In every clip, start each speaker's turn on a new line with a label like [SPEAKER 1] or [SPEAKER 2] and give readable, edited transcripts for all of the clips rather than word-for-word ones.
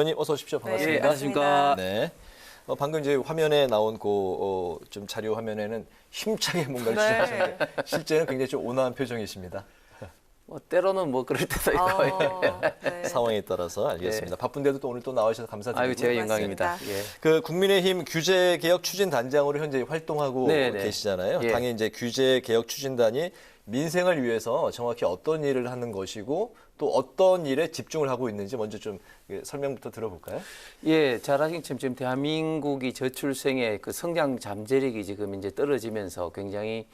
[SPEAKER 1] 의원님 어서 오십시오. 반갑습니다.
[SPEAKER 2] 네, 안녕하십니까.
[SPEAKER 1] 네. 방금 이제 화면에 나온 좀 자료 화면에는 힘차게 뭔가를
[SPEAKER 2] 네.
[SPEAKER 1] 주장하시는데 실제는 굉장히 좀 온화한 표정이십니다.
[SPEAKER 3] 때로는 뭐 그럴 때도 있고.
[SPEAKER 2] 네.
[SPEAKER 1] 상황에 따라서 알겠습니다. 바쁜데도 또 오늘 또 나와주셔서 감사드리고요.
[SPEAKER 3] 아이고, 제가 영광입니다.
[SPEAKER 2] 맞습니다.
[SPEAKER 3] 예.
[SPEAKER 1] 그 국민의힘 규제개혁 추진단장으로 현재 활동하고
[SPEAKER 3] 네네.
[SPEAKER 1] 계시잖아요.
[SPEAKER 3] 예.
[SPEAKER 1] 당의 이제 규제개혁 추진단이 민생을 위해서 정확히 어떤 일을 하는 것이고 또 어떤 일에 집중을 하고 있는지 먼저 좀 설명부터 들어볼까요?
[SPEAKER 3] 예, 잘 아시는 것처럼 지금 대한민국이 저출생의 그 성장 잠재력이 지금 이제 떨어지면서 굉장히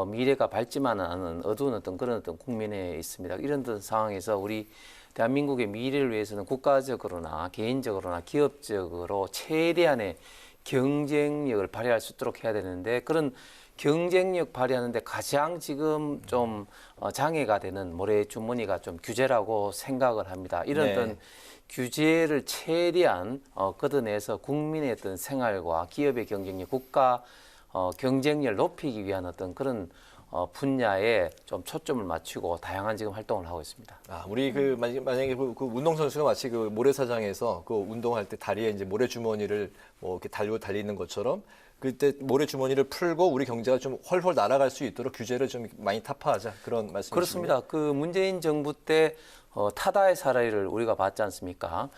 [SPEAKER 3] 미래가 밝지만은 않은 어두운 그런 국면에 있습니다. 이런 상황에서 우리 대한민국의 미래를 위해서는 국가적으로나 개인적으로나 기업적으로 최대한의 경쟁력을 발휘할 수 있도록 해야 되는데 그런 경쟁력 발휘하는데 가장 지금 좀 장애가 되는 모래주머니가 좀 규제라고 생각을 합니다. 이런
[SPEAKER 1] 네.
[SPEAKER 3] 어떤 규제를 최대한 걷어내서 국민의 어떤 생활과 기업의 경쟁력, 국가 경쟁력을 높이기 위한 어떤 그런 분야에 좀 초점을 맞추고 다양한 지금 활동을 하고 있습니다.
[SPEAKER 1] 우리 만약에 그 운동선수가 마치 그 모래사장에서 그 운동할 때 다리에 이제 모래주머니를 뭐 이렇게 달고 달리는 것처럼 그때 모래주머니를 풀고 우리 경제가 좀 훨훨 날아갈 수 있도록 규제를 좀 많이 타파하자 그런 말씀이십니까?
[SPEAKER 3] 그렇습니다. 그 문재인 정부 때 타다의 사례를 우리가 봤지 않습니까?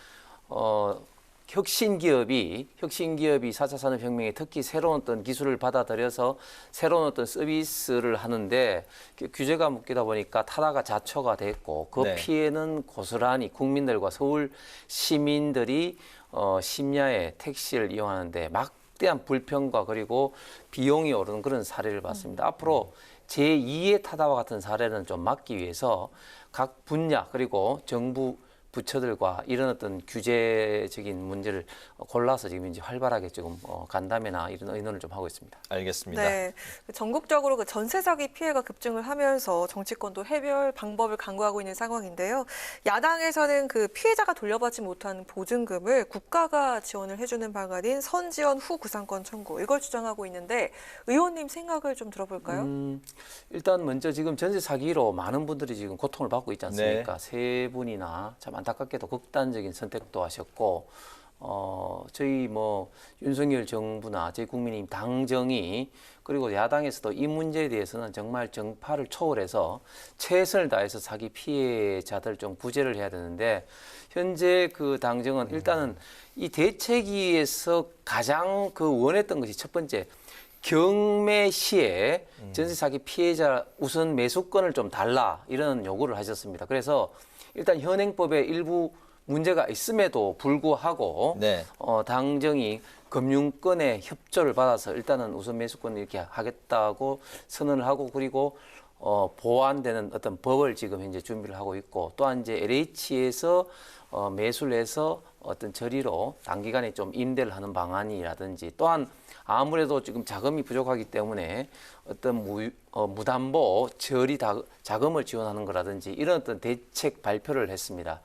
[SPEAKER 3] 혁신기업이 4차 산업혁명에 특히 새로운 어떤 기술을 받아들여서 새로운 어떤 서비스를 하는데 규제가 묶이다 보니까 타다가 자초가 됐고 그
[SPEAKER 1] 네.
[SPEAKER 3] 피해는 고스란히 국민들과 서울 시민들이 심야에 택시를 이용하는데 막대한 불평과 그리고 비용이 오르는 그런 사례를 봤습니다. 앞으로 제2의 타다와 같은 사례는 좀 막기 위해서 각 분야 그리고 정부 부처들과 이런 어떤 규제적인 문제를 골라서 지금 이제 활발하게 지금 간담회나 이런 의논을 좀 하고 있습니다.
[SPEAKER 1] 알겠습니다.
[SPEAKER 2] 네. 전국적으로 그 전세 사기 피해가 급증을 하면서 정치권도 해결 방법을 강구하고 있는 상황인데요. 야당에서는 그 피해자가 돌려받지 못한 보증금을 국가가 지원을 해주는 방안인 선지원 후 구상권 청구 이걸 주장하고 있는데 의원님 생각을 좀 들어볼까요?
[SPEAKER 3] 일단 먼저 지금 전세 사기로 많은 분들이 지금 고통을 받고 있지 않습니까?
[SPEAKER 1] 네.
[SPEAKER 3] 세 분이나 참 안타깝게도 극단적인 선택도 하셨고 저희 뭐 윤석열 정부나 저희 국민의힘 당정이 그리고 야당에서도 이 문제에 대해서는 정말 정파를 초월해서 최선을 다해서 사기 피해자들 좀 구제를 해야 되는데 현재 그 당정은 일단은 이 대책위에서 가장 그 원했던 것이 첫 번째 경매 시에 전세 사기 피해자 우선 매수권을 좀 달라 이런 요구를 하셨습니다. 그래서 일단 현행법에 일부 문제가 있음에도 불구하고
[SPEAKER 1] 네.
[SPEAKER 3] 당정이 금융권의 협조를 받아서 일단은 우선 매수권을 이렇게 하겠다고 선언을 하고 그리고 보완되는 어떤 법을 지금 현재 준비를 하고 있고 또한 이제 LH에서 매수를 해서 어떤 저리로 단기간에 좀 임대를 하는 방안이라든지 또한 아무래도 지금 자금이 부족하기 때문에 어떤 무담보 저리 자금을 지원하는 거라든지 이런 어떤 대책 발표를 했습니다.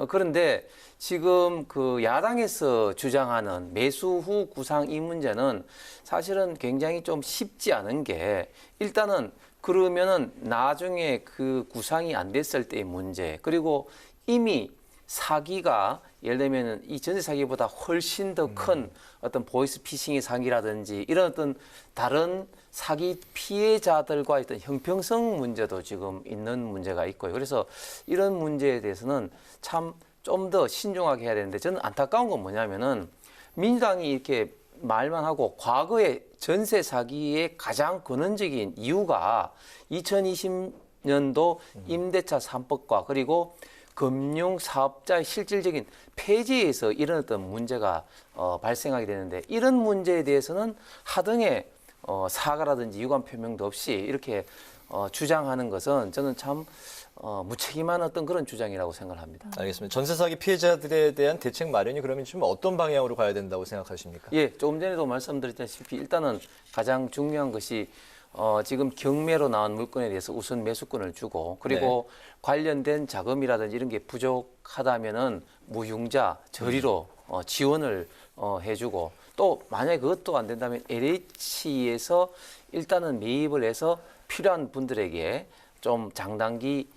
[SPEAKER 3] 그런데 지금 그 야당에서 주장하는 매수 후 구상 이 문제는 사실은 굉장히 좀 쉽지 않은 게 일단은 그러면은 나중에 그 구상이 안 됐을 때의 문제 그리고 이미 사기가 예를 들면 이 전세 사기보다 훨씬 더 큰 어떤 보이스 피싱의 사기라든지 이런 어떤 다른 사기 피해자들과의 어떤 형평성 문제도 지금 있는 문제가 있고요. 그래서 이런 문제에 대해서는 참 좀 더 신중하게 해야 되는데 저는 안타까운 건 뭐냐면은 민주당이 이렇게 말만 하고 과거에 전세 사기의 가장 근원적인 이유가 2020년도 임대차 3법과 그리고 금융사업자의 실질적인 폐지에서 이런 어떤 문제가 발생하게 되는데 이런 문제에 대해서는 하등의 사과라든지 유감 표명도 없이 이렇게 주장하는 것은 저는 참 무책임한 어떤 그런 주장이라고 생각을 합니다.
[SPEAKER 1] 알겠습니다. 전세 사기 피해자들에 대한 대책 마련이 그러면 좀 어떤 방향으로 가야 된다고 생각하십니까?
[SPEAKER 3] 예, 조금 전에도 말씀드렸다시피 일단은 가장 중요한 것이 지금 경매로 나온 물건에 대해서 우선 매수권을 주고 그리고 관련된 자금이라든지 이런 게 부족하다면은 무융자 저리로 지원을 해주고 또 만약에 그것도 안 된다면 LH에서 일단은 매입을 해서 필요한 분들에게 좀 장단기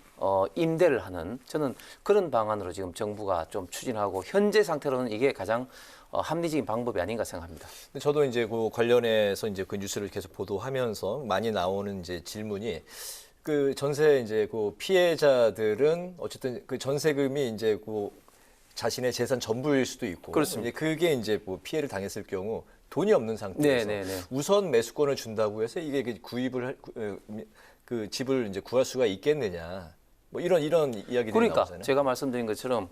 [SPEAKER 3] 임대를 하는 저는 그런 방안으로 지금 정부가 좀 추진하고 현재 상태로는 이게 가장 합리적인 방법이 아닌가 생각합니다.
[SPEAKER 1] 근데 저도 이제 그 관련해서 이제 그 뉴스를 계속 보도하면서 많이 나오는 이제 질문이 그 전세 이제 그 피해자들은 어쨌든 그 전세금이 이제 그 자신의 재산 전부일 수도 있고
[SPEAKER 3] 그렇습니다.
[SPEAKER 1] 이제 그게 이제 뭐 피해를 당했을 경우 돈이 없는 상태에서
[SPEAKER 3] 네.
[SPEAKER 1] 우선 매수권을 준다고 해서 이게 그 그 집을 이제 구할 수가 있겠느냐 뭐 이런 이야기들이
[SPEAKER 3] 그러니까
[SPEAKER 1] 나오잖아요.
[SPEAKER 3] 제가 말씀드린 것처럼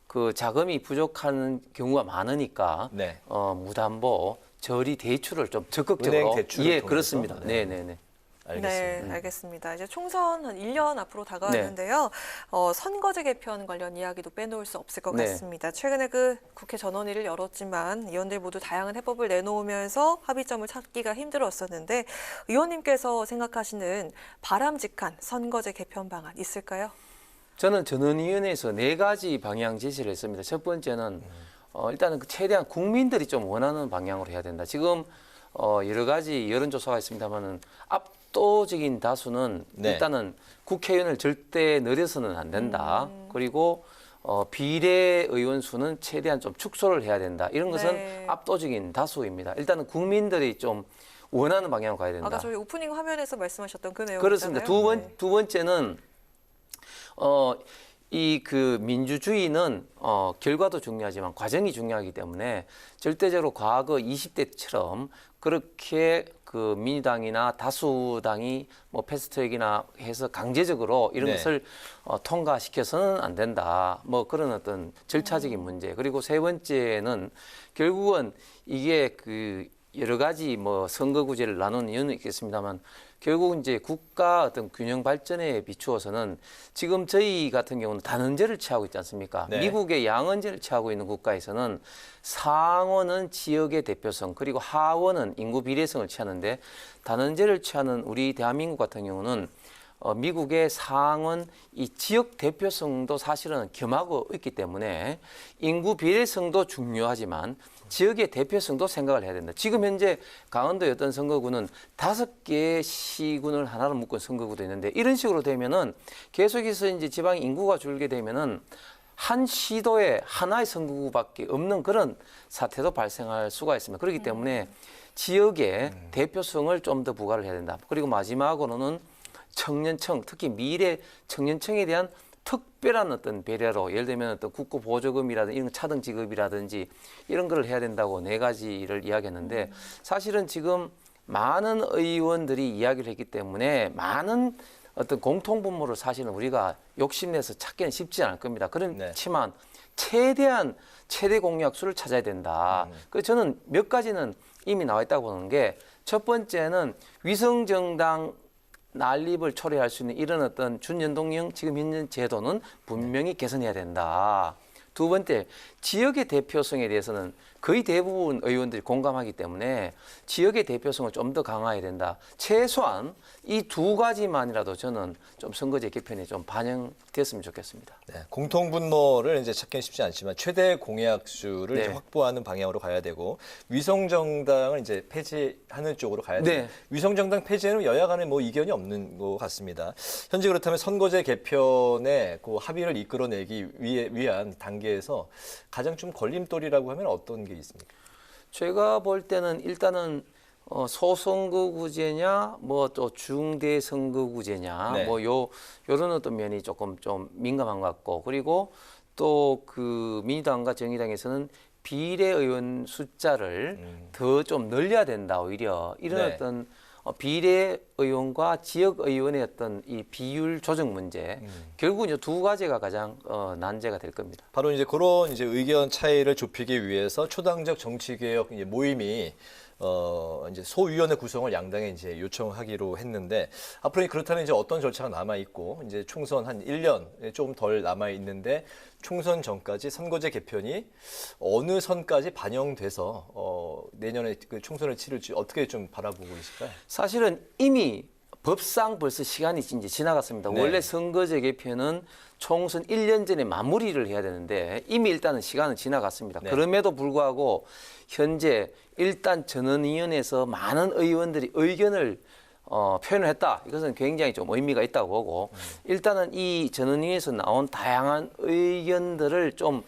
[SPEAKER 3] 그 자금이 부족한 경우가 많으니까
[SPEAKER 1] 네.
[SPEAKER 3] 무담보 저리 대출을 좀 적극적으로
[SPEAKER 1] 은행 대출을
[SPEAKER 3] 예
[SPEAKER 1] 통해서?
[SPEAKER 3] 그렇습니다.
[SPEAKER 1] 네.
[SPEAKER 3] 네네네.
[SPEAKER 1] 알겠습니다.
[SPEAKER 2] 네, 알겠습니다. 이제 총선 한 1년 앞으로 다가왔는데요. 선거제 개편 관련 이야기도 빼놓을 수 없을 것
[SPEAKER 3] 네.
[SPEAKER 2] 같습니다. 최근에 그 국회 전원위를 열었지만 의원들 모두 다양한 해법을 내놓으면서 합의점을 찾기가 힘들었었는데 의원님께서 생각하시는 바람직한 선거제 개편 방안 있을까요?
[SPEAKER 3] 저는 전원위원회에서 4가지 방향 제시를 했습니다. 첫 번째는 일단은 최대한 국민들이 좀 원하는 방향으로 해야 된다. 지금 여러 가지 여론조사가 있습니다만은 압도적인 다수는
[SPEAKER 1] 네.
[SPEAKER 3] 일단은 국회의원을 절대 늘려서는 안 된다. 그리고 비례의원 수는 최대한 좀 축소를 해야 된다. 이런 것은
[SPEAKER 2] 네.
[SPEAKER 3] 압도적인 다수입니다. 일단은 국민들이 좀 원하는 방향으로 가야 된다.
[SPEAKER 2] 아까 저희 오프닝 화면에서 말씀하셨던 그 내용
[SPEAKER 3] 그렇습니다. 두 번째는 이 그 민주주의는 결과도 중요하지만 과정이 중요하기 때문에 절대적으로 과거 20대처럼 그렇게 그 민주당이나 다수당이 뭐 패스트트랙이나 해서 강제적으로 이런
[SPEAKER 1] 네.
[SPEAKER 3] 것을 통과시켜서는 안 된다. 뭐 그런 어떤 절차적인 문제. 그리고 세 번째는 결국은 이게 그 여러 가지 뭐 선거구제를 나누는 이유는 있겠습니다만 결국 이제 국가 어떤 균형 발전에 비추어서는 지금 저희 같은 경우는 단원제를 취하고 있지 않습니까?
[SPEAKER 1] 네.
[SPEAKER 3] 미국의 양원제를 취하고 있는 국가에서는 상원은 지역의 대표성 그리고 하원은 인구 비례성을 취하는데 단원제를 취하는 우리 대한민국 같은 경우는 미국의 상원 이 지역 대표성도 사실은 겸하고 있기 때문에 인구 비례성도 중요하지만 지역의 대표성도 생각을 해야 된다. 지금 현재 강원도의 어떤 선거구는 5개의 시군을 하나로 묶은 선거구도 있는데 이런 식으로 되면은 계속해서 이제 지방 인구가 줄게 되면은 한 시도에 하나의 선거구밖에 없는 그런 사태도 발생할 수가 있습니다. 그렇기 때문에 지역의 대표성을 좀 더 부과를 해야 된다. 그리고 마지막으로는 청년청, 특히 미래 청년청에 대한 특별한 어떤 배려로 예를 들면 어떤 국고 보조금이라든지 이런 차등 지급이라든지 이런 걸 해야 된다고 4가지를 이야기했는데 사실은 지금 많은 의원들이 이야기를 했기 때문에 많은 어떤 공통분모를 사실은 우리가 욕심내서 찾기는 쉽지 않을 겁니다. 그렇지만 최대한 최대 공약수를 찾아야 된다. 그래서 저는 몇 가지는 이미 나와 있다고 보는 게 첫 번째는 위성정당 난립을 초래할 수 있는 이런 어떤 준연동형 지금 현재 제도는 분명히 개선해야 된다. 두 번째, 지역의 대표성에 대해서는 거의 대부분 의원들이 공감하기 때문에 지역의 대표성을 좀 더 강화해야 된다. 최소한 이 2가지만이라도 저는 좀 선거제 개편에 좀 반영됐으면 좋겠습니다.
[SPEAKER 1] 네, 공통분모를 이제 찾기는 쉽지 않지만 최대 공약수를
[SPEAKER 3] 네.
[SPEAKER 1] 이제 확보하는 방향으로 가야 되고 위성정당을 이제 폐지하는 쪽으로 가야 돼요.
[SPEAKER 3] 네.
[SPEAKER 1] 위성정당 폐지에는 여야 간에 뭐 이견이 없는 것 같습니다. 현재 그렇다면 선거제 개편에 그 합의를 이끌어내기 위한 단계에서 가장 좀 걸림돌이라고 하면 어떤 게 있습니까?
[SPEAKER 3] 제가 볼 때는 일단은 소선거구제냐, 뭐 또 중대선거구제냐,
[SPEAKER 1] 네.
[SPEAKER 3] 뭐 요런 어떤 면이 조금 좀 민감한 것 같고, 그리고 또 그 민주당과 정의당에서는 비례의원 숫자를 더 좀 늘려야 된다 오히려 이런
[SPEAKER 1] 네.
[SPEAKER 3] 어떤 비례의원과 지역의원의 어떤 이 비율 조정 문제 결국 이제 2가지가 가장 난제가 될 겁니다.
[SPEAKER 1] 바로 이제 그런 이제 의견 차이를 좁히기 위해서 초당적 정치개혁 이제 모임이 이제 소위원회 구성을 양당에 이제 요청하기로 했는데 앞으로 그렇다면 이제 어떤 절차가 남아 있고 이제 총선 한 1년 조금 덜 남아 있는데 총선 전까지 선거제 개편이 어느 선까지 반영돼서 내년에 그 총선을 치를지 어떻게 좀 바라보고 계실까요?
[SPEAKER 3] 사실은 이미 법상 벌써 시간이 이제 지나갔습니다.
[SPEAKER 1] 네.
[SPEAKER 3] 원래 선거제 개편은 총선 1년 전에 마무리를 해야 되는데 이미 일단은 시간은 지나갔습니다.
[SPEAKER 1] 네.
[SPEAKER 3] 그럼에도 불구하고 현재 일단 전원위원회에서 많은 의원들이 의견을 표현을 했다. 이것은 굉장히 좀 의미가 있다고 보고 일단은 이 전원위에서 나온 다양한 의견들을 좀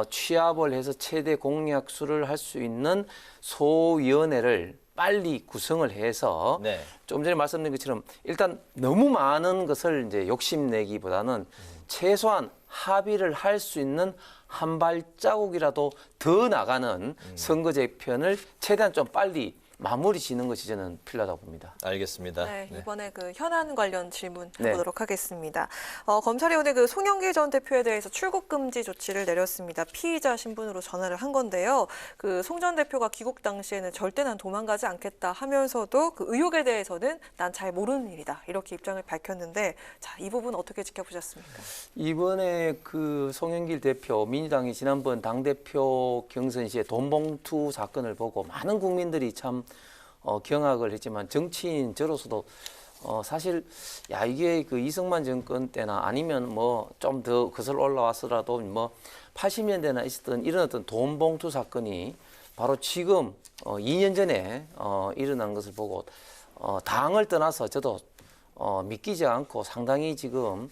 [SPEAKER 3] 취합을 해서 최대 공약수를 할 수 있는 소위원회를 빨리 구성을 해서
[SPEAKER 1] 네.
[SPEAKER 3] 좀 전에 말씀드린 것처럼 일단 너무 많은 것을 이제 욕심내기보다는 최소한 합의를 할 수 있는 한 발자국이라도 더 나가는 선거 재편을 최대한 좀 빨리 마무리 짓는 것이 저는 필요하다고 봅니다.
[SPEAKER 1] 알겠습니다.
[SPEAKER 2] 네,
[SPEAKER 1] 네.
[SPEAKER 2] 이번에 그 현안 관련 질문
[SPEAKER 3] 네.
[SPEAKER 2] 해보도록 하겠습니다. 검찰이 오늘 그 송영길 전 대표에 대해서 출국 금지 조치를 내렸습니다. 피의자 신분으로 전화를 한 건데요. 그 송 전 대표가 귀국 당시에는 절대 난 도망가지 않겠다 하면서도 그 의혹에 대해서는 난 잘 모르는 일이다 이렇게 입장을 밝혔는데, 자, 이 부분 어떻게 지켜보셨습니까?
[SPEAKER 3] 이번에 그 송영길 대표 민주당이 지난번 당대표 경선 시에 돈봉투 사건을 보고 많은 국민들이 참 경악을 했지만 정치인 저로서도 사실 야 이게 그 이승만 정권 때나 아니면 뭐 좀 더 거슬러 올라왔더라도 뭐 80년대나 있었던 이런 어떤 돈봉투 사건이 바로 지금 2년 전에 일어난 것을 보고 당을 떠나서 저도 믿기지 않고 상당히 지금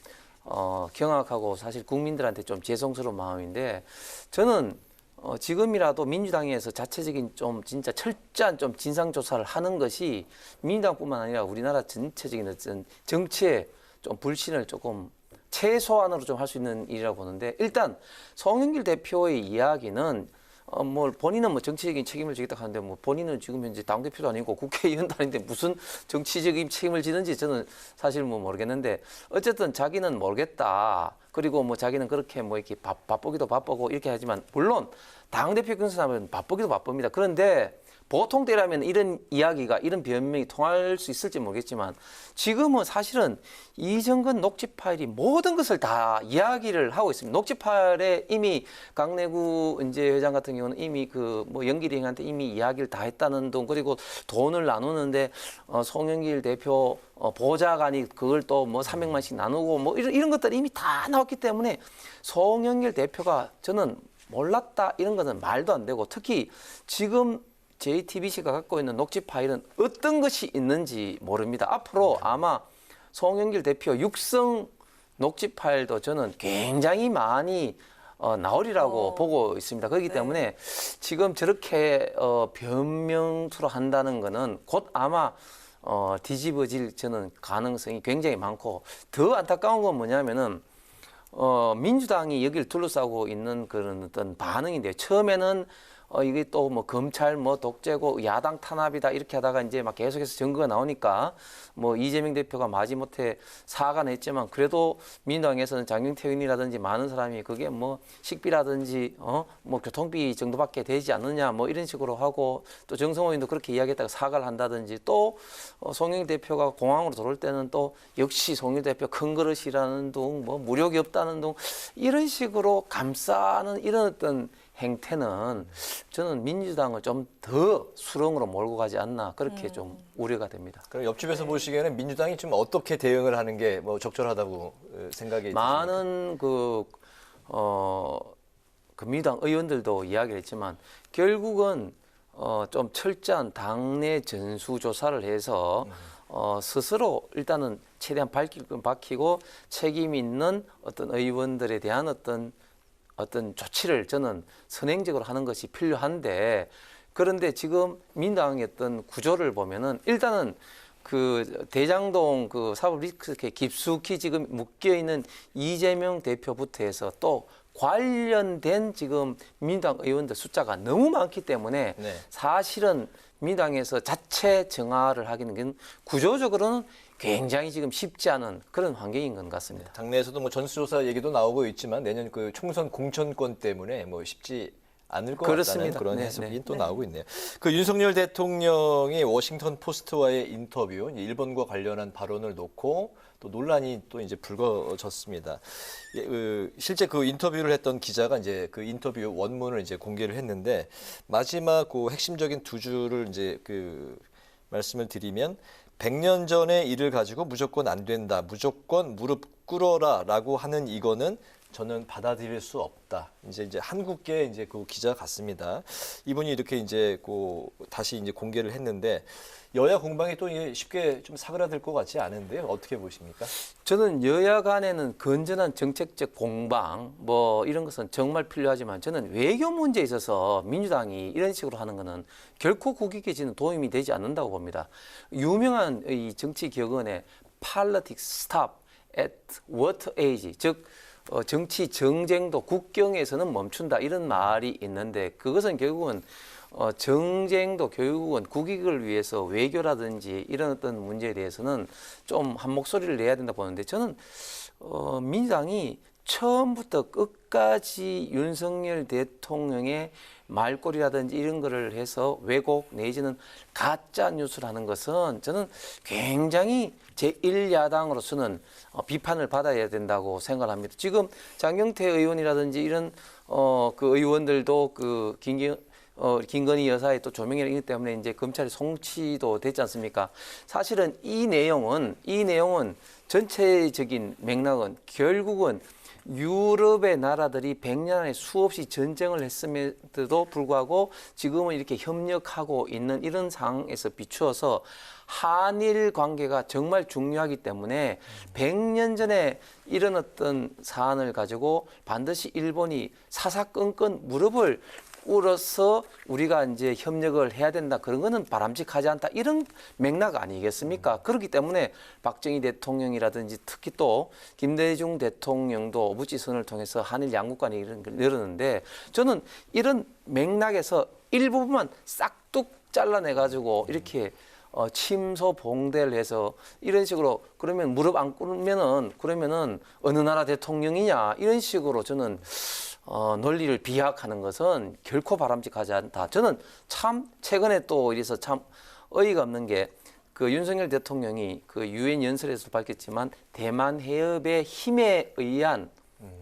[SPEAKER 3] 경악하고 사실 국민들한테 좀 죄송스러운 마음인데 저는 지금이라도 민주당에서 자체적인 좀 진짜 철저한 좀 진상 조사를 하는 것이 민주당뿐만 아니라 우리나라 전체적인 어떤 정치의 좀 불신을 조금 최소한으로 좀 할 수 있는 일이라고 보는데, 일단 송영길 대표의 이야기는 뭐 본인은 뭐 정치적인 책임을 지겠다 하는데 뭐 본인은 지금 현재 당대표도 아니고 국회의원도 아닌데 무슨 정치적인 책임을 지는지 저는 사실 뭐 모르겠는데, 어쨌든 자기는 모르겠다. 그리고 뭐 자기는 그렇게 뭐 이렇게 바쁘기도 바쁘고 이렇게 하지만 물론 당대표 경선하면 바쁘기도 바쁩니다. 그런데 보통 때라면 이런 이야기가 이런 변명이 통할 수 있을지 모르겠지만 지금은 사실은 이정근 녹취 파일이 모든 것을 다 이야기를 하고 있습니다. 녹취 파일에 이미 강내구 이제 회장 같은 경우는 이미 그 뭐 영길이 형한테 이미 이야기를 다 했다는 등, 그리고 돈을 나누는데 송영길 대표 보좌관이 그걸 또 뭐 300만씩 나누고 뭐 이런 것들이 이미 다 나왔기 때문에 송영길 대표가 저는 몰랐다 이런 것은 말도 안 되고, 특히 지금 JTBC가 갖고 있는 녹취 파일은 어떤 것이 있는지 모릅니다. 앞으로 아마 송영길 대표 육성 녹취 파일도 저는 굉장히 많이 나오리라고 보고 있습니다. 그렇기
[SPEAKER 2] 네.
[SPEAKER 3] 때문에 지금 저렇게 변명투로 한다는 거는 곧 아마 뒤집어질 저는 가능성이 굉장히 많고, 더 안타까운 건 뭐냐면은 민주당이 여기를 둘러싸고 있는 그런 어떤 반응인데, 처음에는 이게 또 뭐 검찰 뭐 독재고 야당 탄압이다 이렇게 하다가 이제 막 계속해서 증거가 나오니까 뭐 이재명 대표가 마지못해 사과는 했지만 그래도 민주당에서는 장경태 의원이라든지 많은 사람이 그게 뭐 식비라든지 뭐 교통비 정도밖에 되지 않느냐 뭐 이런 식으로 하고, 또 정성호 의원도 그렇게 이야기했다가 사과를 한다든지, 또 송영길 대표가 공항으로 들어올 때는 또 역시 송영길 대표 큰 그릇이라는 둥 뭐 무력이 없다는 둥 이런 식으로 감싸는 이런 어떤 행태는 저는 민주당을 좀 더 수렁으로 몰고 가지 않나 그렇게 좀 우려가 됩니다.
[SPEAKER 1] 그럼 옆집에서 보시기에는 민주당이 좀 어떻게 대응을 하는 게 뭐 적절하다고 생각이 드십니까?
[SPEAKER 3] 많은 그 민주당 의원들도 이야기를 했지만 결국은 좀 철저한 당내 전수조사를 해서 스스로 일단은 최대한 밝힐 건 밝히고 책임 있는 어떤 의원들에 대한 어떤 조치를 저는 선행적으로 하는 것이 필요한데, 그런데 지금 민주당의 어떤 구조를 보면은 일단은 그 대장동 그 사법 리스크에 깊숙이 지금 묶여 있는 이재명 대표부터 해서 또 관련된 지금 민주당 의원들 숫자가 너무 많기 때문에
[SPEAKER 1] 네.
[SPEAKER 3] 사실은 민주당에서 자체 정화를 하기는 구조적으로는 굉장히 지금 쉽지 않은 그런 환경인 것 같습니다.
[SPEAKER 1] 당내에서도 뭐 전수조사 얘기도 나오고 있지만 내년 그 총선 공천권 때문에 뭐 쉽지 않을 것
[SPEAKER 3] 그렇습니다.
[SPEAKER 1] 같다는 그런
[SPEAKER 3] 네,
[SPEAKER 1] 해석이
[SPEAKER 3] 네.
[SPEAKER 1] 또 나오고 있네요. 그 윤석열 대통령이 워싱턴 포스트와의 인터뷰, 일본과 관련한 발언을 놓고 또 논란이 또 이제 불거졌습니다. 실제 그 인터뷰를 했던 기자가 이제 그 인터뷰 원문을 이제 공개를 했는데, 마지막 그 핵심적인 두 줄을 이제 그 말씀을 드리면, 100년 전의 일을 가지고 무조건 안 된다, 무조건 무릎 꿇어라라고 하는 이거는 저는 받아들일 수 없다. 이제 한국계 이제 그 기자가 갔습니다. 이분이 이렇게 이제 다시 이제 공개를 했는데 여야 공방이 또 이게 쉽게 좀 사그라들 것 같지 않은데요. 어떻게 보십니까?
[SPEAKER 3] 저는 여야 간에는 건전한 정책적 공방 뭐 이런 것은 정말 필요하지만 저는 외교 문제에 있어서 민주당이 이런 식으로 하는 것은 결코 국익에지는 도움이 되지 않는다고 봅니다. 유명한 이 정치 격언에 Politics stop at what age, 즉 정치 정쟁도 국경에서는 멈춘다 이런 말이 있는데 그것은 결국은 정쟁도 결국은 국익을 위해서 외교라든지 이런 어떤 문제에 대해서는 좀 한 목소리를 내야 된다 보는데 저는 민주당이 처음부터 끝까지 윤석열 대통령의 말꼬리라든지 이런 거를 해서 왜곡 내지는 가짜 뉴스를 하는 것은 저는 굉장히 제1야당으로서는 비판을 받아야 된다고 생각합니다. 지금 장경태 의원이라든지 이런 그 의원들도 그 김건희 여사의 또 조명이 있기 때문에 이제 검찰이 송치도 됐지 않습니까? 사실은 이 내용은 전체적인 맥락은 결국은 유럽의 나라들이 100년 안에 수없이 전쟁을 했음에도 불구하고 지금은 이렇게 협력하고 있는 이런 상황에서 비추어서 한일 관계가 정말 중요하기 때문에 100년 전에 이런 어떤 사안을 가지고 반드시 일본이 사사건건 무릎을 꿇어서 우리가 이제 협력을 해야 된다. 그런 거는 바람직하지 않다. 이런 맥락 아니겠습니까? 그렇기 때문에 박정희 대통령이라든지 특히 또 김대중 대통령도 오부지선을 통해서 한일 양국 간에 이런 걸 열었는데 저는 이런 맥락에서 일부분만 싹둑 잘라내가지고 이렇게 침소봉대를 해서 이런 식으로 그러면 무릎 안 꿇으면은 그러면은 어느 나라 대통령이냐 이런 식으로 저는 논리를 비약하는 것은 결코 바람직하지 않다. 저는 참 최근에 또 이래서 참 어이가 없는 게 그 윤석열 대통령이 그 유엔 연설에서 밝혔지만 대만 해협의 힘에 의한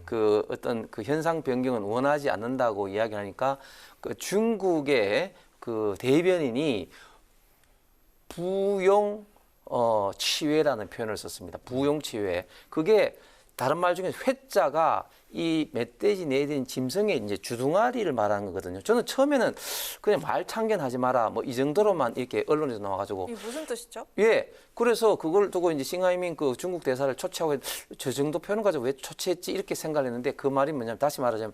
[SPEAKER 3] 그 어떤 그 현상 변경은 원하지 않는다고 이야기하니까 그 중국의 그 대변인이 부용 치외라는 표현을 썼습니다. 부용 치외. 그게 다른 말 중에 회자가 이 멧돼지 내린 짐승의 이제 주둥아리를 말하는 거거든요. 저는 처음에는 그냥 말 참견하지 마라 뭐 이 정도로만 이렇게 언론에서 나와가지고
[SPEAKER 2] 이게 무슨 뜻이죠?
[SPEAKER 3] 예. 그래서 그걸 두고 이제 싱하이밍 그 중국 대사를 초치하고 저 정도 표현 가지고 왜 초치했지 이렇게 생각을 했는데 그 말이 뭐냐면 다시 말하자면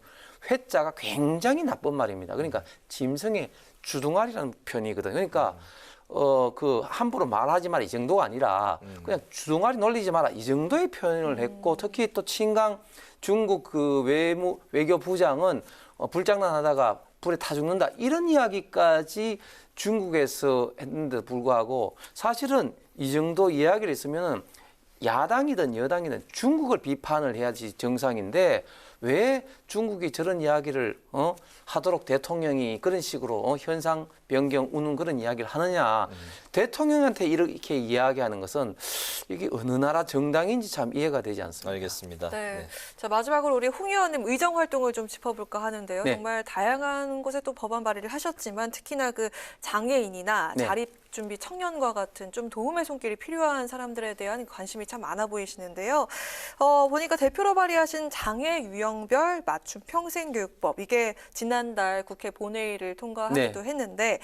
[SPEAKER 3] 회자가 굉장히 나쁜 말입니다. 그러니까 짐승의 주둥아리라는 표현이거든요. 그러니까 그 함부로 말하지 마라 이 정도가 아니라 그냥 주둥아리 놀리지 마라 이 정도의 표현을 했고 특히 또 친강 중국 그 외교 부장은 불장난하다가 불에 타 죽는다 이런 이야기까지 중국에서 했는데도 불구하고 사실은 이 정도 이야기를 했으면은 야당이든 여당이든 중국을 비판을 해야지 정상인데 왜 중국이 저런 이야기를 하도록 대통령이 그런 식으로 현상 변경 우는 그런 이야기를 하느냐. 대통령한테 이렇게 이야기하는 것은 이게 어느 나라 정당인지 참 이해가 되지 않습니다.
[SPEAKER 1] 알겠습니다.
[SPEAKER 2] 네. 자, 마지막으로 우리 홍 의원님 의정 활동을 좀 짚어볼까 하는데요.
[SPEAKER 3] 네.
[SPEAKER 2] 정말 다양한 곳에 또 법안 발의를 하셨지만 특히나 그 장애인이나
[SPEAKER 3] 네.
[SPEAKER 2] 자립준비 청년과 같은 좀 도움의 손길이 필요한 사람들에 대한 관심이 참 많아 보이시는데요. 보니까 대표로 발의하신 장애 유형별 맞춤 평생교육법 이게 지난달 국회 본회의를 통과하기도
[SPEAKER 3] 네.
[SPEAKER 2] 했는데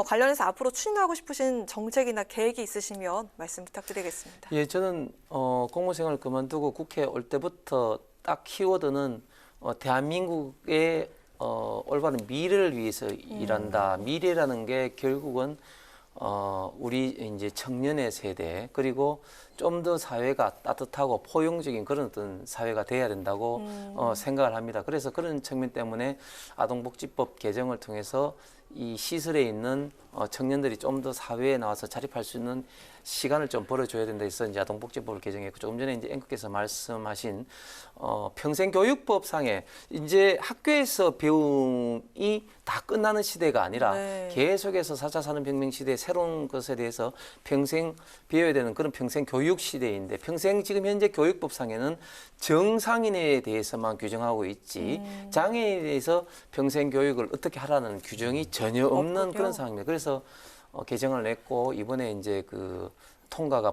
[SPEAKER 2] 관련해서 앞으로 추진하고 싶으신 정책이나 계획이 있으시면 말씀 부탁드리겠습니다.
[SPEAKER 3] 예, 저는 공무생활을 그만두고 국회에 올 때부터 딱 키워드는 대한민국의 올바른 미래를 위해서 일한다. 미래라는 게 결국은 우리 이제 청년의 세대 그리고 좀 더 사회가 따뜻하고 포용적인 그런 어떤 사회가 돼야 된다고 생각을 합니다. 그래서 그런 측면 때문에 아동복지법 개정을 통해서 이 시설에 있는 청년들이 좀 더 사회에 나와서 자립할 수 있는 시간을 좀 벌어줘야 된다 해서 이제 아동복지법을 개정했고 조금 전에 이제 앵커께서 말씀하신 평생교육법상에 이제 학교에서 배움이 다 끝나는 시대가 아니라
[SPEAKER 2] 네.
[SPEAKER 3] 계속해서 4차 산업혁명 시대의 새로운 것에 대해서 평생 배워야 되는 그런 평생교육 시대인데 평생 지금 현재 교육법상에는 정상인에 대해서만 규정하고 있지 장애인에 대해서 평생교육을 어떻게 하라는 규정이 전혀 없는
[SPEAKER 2] 없군요.
[SPEAKER 3] 그런 상황입니다. 그래서 개정을 냈고 이번에 이제 그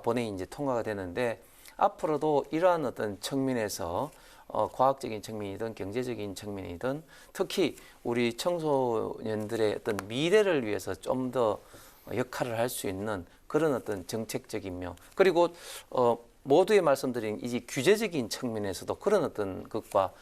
[SPEAKER 3] 본회의 이제 통과가 되는데 앞으로도 이러한 어떤 측면에서 과학적인 측면이든 경제적인 측면이든 특히 우리 청소년들의 어떤 미래를 위해서 좀 더 역할을 할 수 있는 그런 어떤 정책적인 면 그리고 모두의 말씀드린 이 규제적인 측면에서도 그런 어떤 것과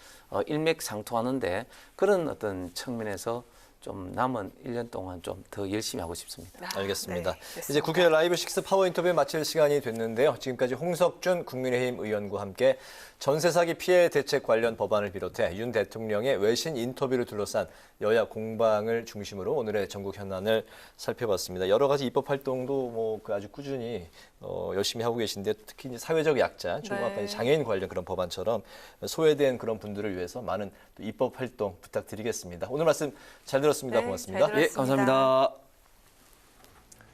[SPEAKER 3] 일맥상통하는데 그런 어떤 측면에서 좀 남은 1년 동안 좀 더 열심히 하고 싶습니다.
[SPEAKER 1] 알겠습니다.
[SPEAKER 2] 네, 됐습니다.
[SPEAKER 1] 이제 국회 라이브 6 파워 인터뷰 마칠 시간이 됐는데요. 지금까지 홍석준 국민의힘 의원과 함께 전세 사기 피해 대책 관련 법안을 비롯해 윤 대통령의 외신 인터뷰를 둘러싼 여야 공방을 중심으로 오늘의 전국 현안을 살펴봤습니다. 여러 가지 입법 활동도 아주 꾸준히 열심히 하고 계신데 특히 이제 사회적 약자, 중간까지 장애인 관련 그런 법안처럼 소외된 그런 분들을 위해서 많은 또 입법 활동 부탁드리겠습니다. 오늘 말씀 잘 들었습니다.
[SPEAKER 2] 네,
[SPEAKER 1] 고맙습니다.
[SPEAKER 2] 잘 들었습니다.
[SPEAKER 3] 예, 감사합니다.